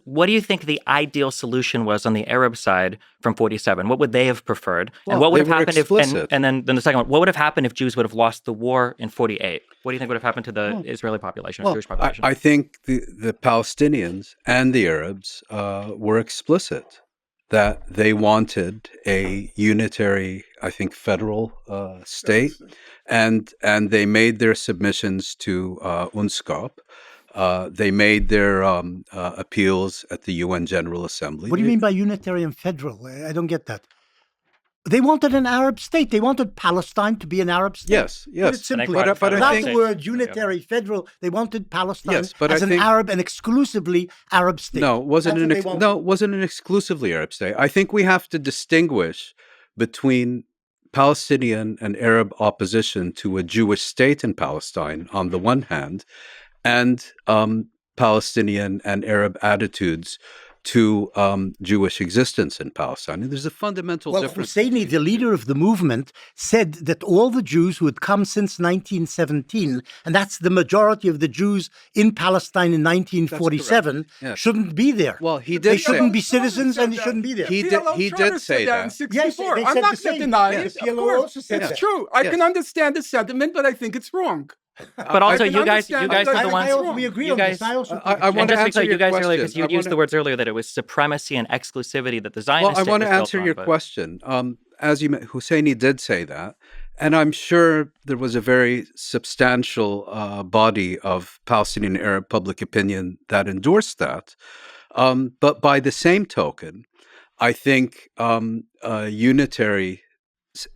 what do you think the ideal solution was on the Arab side from 47? What would they have preferred? And what would have happened if, and then the second one, what would have happened if Jews would have lost the war in 48? What do you think would have happened to the Israeli population, Jewish population? I think the Palestinians and the Arabs were explicit that they wanted a unitary, I think, federal state, and they made their submissions to UNSCOP. They made their appeals at the UN General Assembly. What do you mean by unitary and federal? I don't get that. They wanted an Arab state. They wanted Palestine to be an Arab state. Yes. Simply. But without the word unitary, federal, they wanted Palestine as an Arab and exclusively Arab state. No, it wasn't an exclusively Arab state. I think we have to distinguish between Palestinian and Arab opposition to a Jewish state in Palestine on the one hand, and Palestinian and Arab attitudes to Jewish existence in Palestine. And there's a fundamental difference. Husseini, the leader of the movement, said that all the Jews who had come since 1917, and that's the majority of the Jews in Palestine in 1947, shouldn't be there. Well, they shouldn't be citizens and they shouldn't be there. He did say that. In 64. I'm not denying it. Of course, it's true. I can understand the sentiment, but I think it's wrong. But also, you guys are the ones. We agree on this. I want to answer your question. Earlier, because you used the words earlier that it was supremacy and exclusivity that the Zionist state was built on. Well, I want to answer your question. As you Husseini did say that, and I'm sure there was a very substantial body of Palestinian Arab public opinion that endorsed that. But by the same token, I think a unitary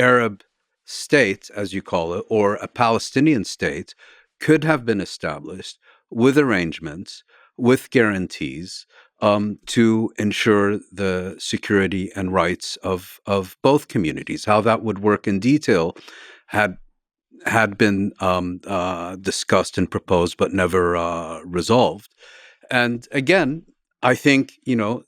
Arab state, as you call it, or a Palestinian state could have been established with arrangements, with guarantees to ensure the security and rights of both communities. How that would work in detail had been discussed and proposed, but never resolved. And again, I think,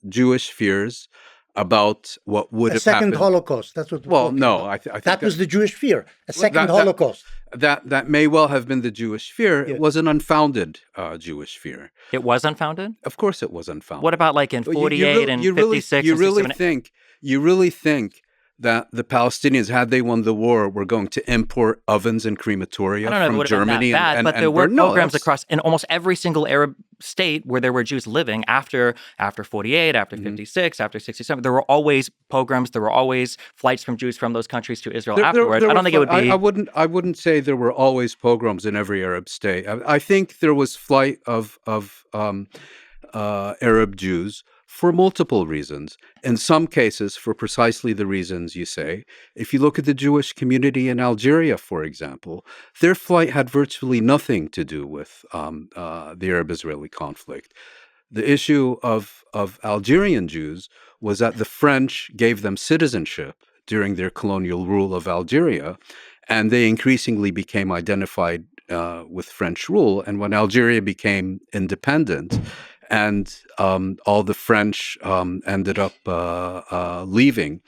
Jewish fears about what would have happened. A second Holocaust. That's what. Well, no, I think that was the Jewish fear. A second Holocaust. That may well have been the Jewish fear. It was an unfounded Jewish fear. It was unfounded? Of course, it was unfounded. What about like in 48 and 56? You really think that the Palestinians, had they won the war, were going to import ovens and crematoria from Germany? But there were pogroms across in almost every single Arab state where there were Jews living after 48, after 56, after 67. There were always pogroms. There were always flights from Jews from those countries to Israel afterwards. I don't think it would be. I wouldn't say there were always pogroms in every Arab state. I think there was flight of Arab Jews for multiple reasons. In some cases, for precisely the reasons you say. If you look at the Jewish community in Algeria, for example, their flight had virtually nothing to do with the Arab-Israeli conflict. The issue of Algerian Jews was that the French gave them citizenship during their colonial rule of Algeria, and they increasingly became identified with French rule. And when Algeria became independent, and all the French ended up leaving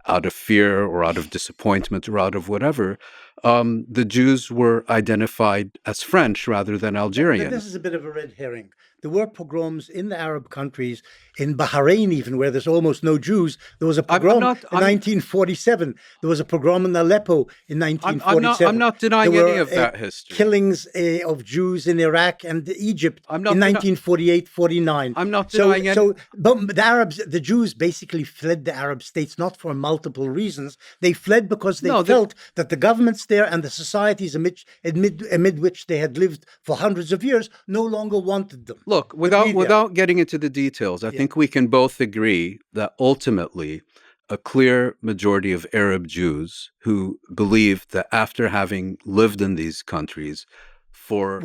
out of fear or out of disappointment or out of whatever, the Jews were identified as French rather than Algerian. But this is a bit of a red herring. There were pogroms in the Arab countries, in Bahrain even, where there's almost no Jews. There was a pogrom in 1947. There was a pogrom in Aleppo in 1947. I'm not denying any of that history. Killings of Jews in Iraq and Egypt in 1948-49. I'm not denying any. But the Jews basically fled the Arab states, not for multiple reasons. They fled because they felt that the governments there and the societies amid which they had lived for hundreds of years no longer wanted them. Look, without getting into the details, I think we can both agree that ultimately a clear majority of Arab Jews who believed that after having lived in these countries for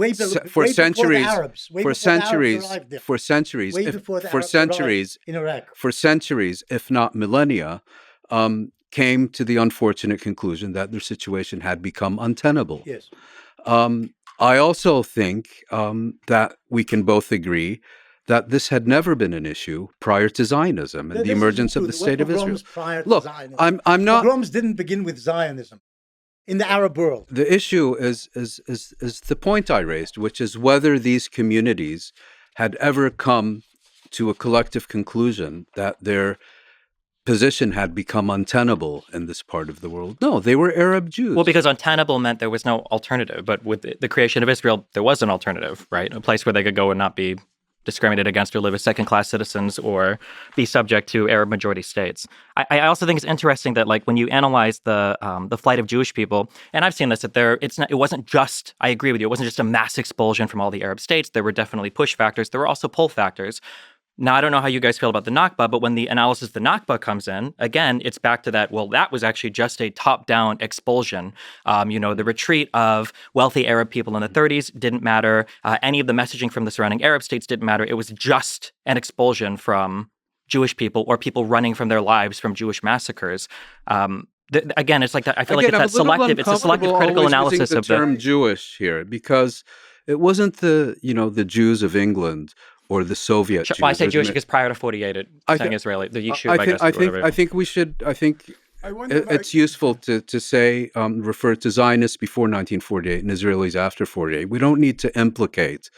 centuries, if not millennia, came to the unfortunate conclusion that their situation had become untenable. Yes. I also think that we can both agree that this had never been an issue prior to Zionism and the emergence of the State of Israel. Look, I'm not. Pogroms didn't begin with Zionism in the Arab world. The issue is the point I raised, which is whether these communities had ever come to a collective conclusion that their position had become untenable in this part of the world. No, they were Arab Jews. Well, because untenable meant there was no alternative. But with the creation of Israel, there was an alternative, right? A place where they could go and not be discriminated against or live as second-class citizens or be subject to Arab-majority states. I also think it's interesting that, like, when you analyze the flight of Jewish people, and I've seen this, that it wasn't just, I agree with you, it wasn't just a mass expulsion from all the Arab states. There were definitely push factors. There were also pull factors. Now, I don't know how you guys feel about the Nakba, but when the analysis of the Nakba comes in, again, it's back to that, well, that was actually just a top-down expulsion. The retreat of wealthy Arab people in the 30s didn't matter. Any of the messaging from the surrounding Arab states didn't matter. It was just an expulsion from Jewish people or people running from their lives from Jewish massacres. Again, it's like that. I feel like it's a selective critical analysis of the term Jewish here, because it wasn't the Jews of England or the Soviet Jews. Well, I say Jewish because prior to 48, saying Israeli, the Yishuv, I think it's useful to say, refer to Zionists before 1948 and Israelis after 48. We don't need to implicate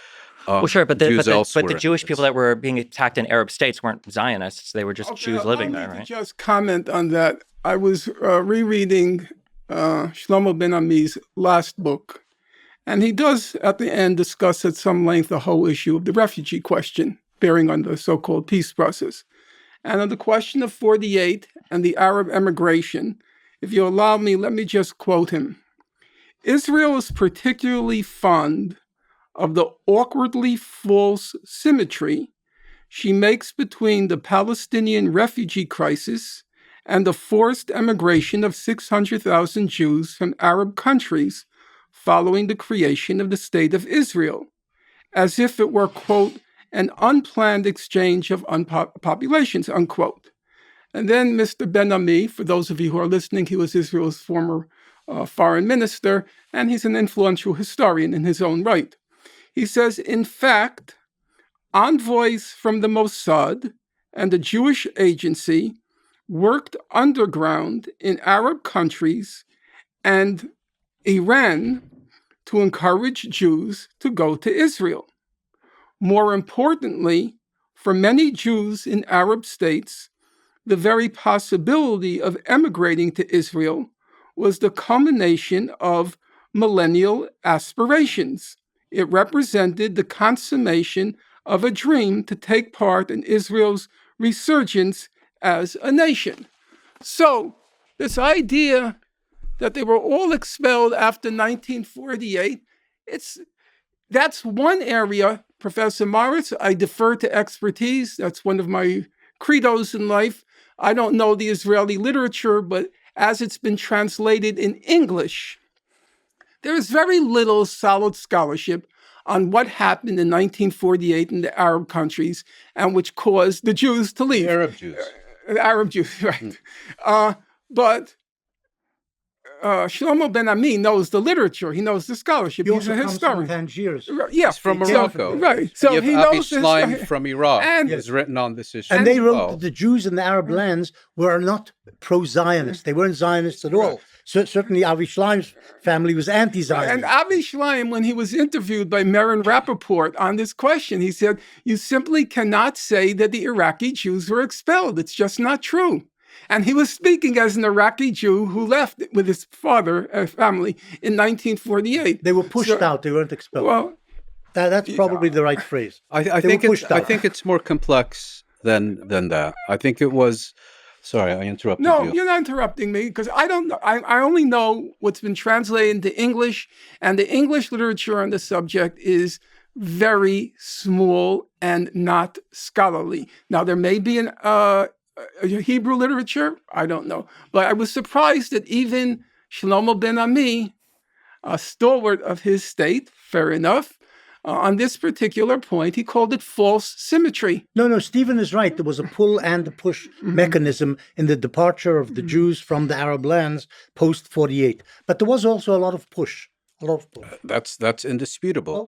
well, sure, but the elsewhere. Jewish people that were being attacked in Arab states weren't Zionists. They were just Jews living there, right? Just comment on that. I was rereading Shlomo Ben Ami's last book, and he does, at the end, discuss at some length the whole issue of the refugee question, bearing on the so-called peace process. And on the question of 48 and the Arab emigration, if you allow me, let me just quote him. Israel is particularly fond of the awkwardly false symmetry she makes between the Palestinian refugee crisis and the forced emigration of 600,000 Jews from Arab countries following the creation of the State of Israel, as if it were, quote, an unplanned exchange of populations, unquote. And then Mr. Ben Ami, for those of you who are listening, he was Israel's former foreign minister, and he's an influential historian in his own right. He says, in fact, envoys from the Mossad and the Jewish Agency worked underground in Arab countries and Iran to encourage Jews to go to Israel. More importantly, for many Jews in Arab states, the very possibility of emigrating to Israel was the culmination of millennial aspirations. It represented the consummation of a dream to take part in Israel's resurgence as a nation. So, this idea that they were all expelled after 1948, that's one area, Professor Morris, I defer to expertise. That's one of my credos in life. I don't know the Israeli literature, but as it's been translated in English, there is very little solid scholarship on what happened in 1948 in the Arab countries and which caused the Jews to leave. Arab Jews. Arab Jews, right. But Shlomo Ben Ami knows the literature. He knows the scholarship. He He's a historian. From Tangiers. Yeah. He's from Morocco. Right. So he knows this. Schleim from Iraq And has written on this issue. And they wrote that the Jews in the Arab lands were not pro-Zionist. They weren't Zionists at all. So certainly Avi Schleim's family was anti-Zionist. And Avi Schleim, when he was interviewed by Mouin Rappaport on this question, he said, you simply cannot say that the Iraqi Jews were expelled. It's just not true. And he was speaking as an Iraqi Jew who left with his family in 1948. They were pushed out. They weren't expelled. Well, that's probably the right phrase. I think it's more complex than that. I think it was. Sorry, I interrupted you. No, you're not interrupting me because I don't know. I only know what's been translated into English, and the English literature on the subject is very small and not scholarly. Now, there may be a Hebrew literature. I don't know. But I was surprised that even Shlomo Ben Ami, a stalwart of his state, fair enough, on this particular point, he called it false symmetry. No, Stephen is right. There was a pull and a push mechanism in the departure of the Jews from the Arab lands post-48. But there was also a lot of push. That's indisputable.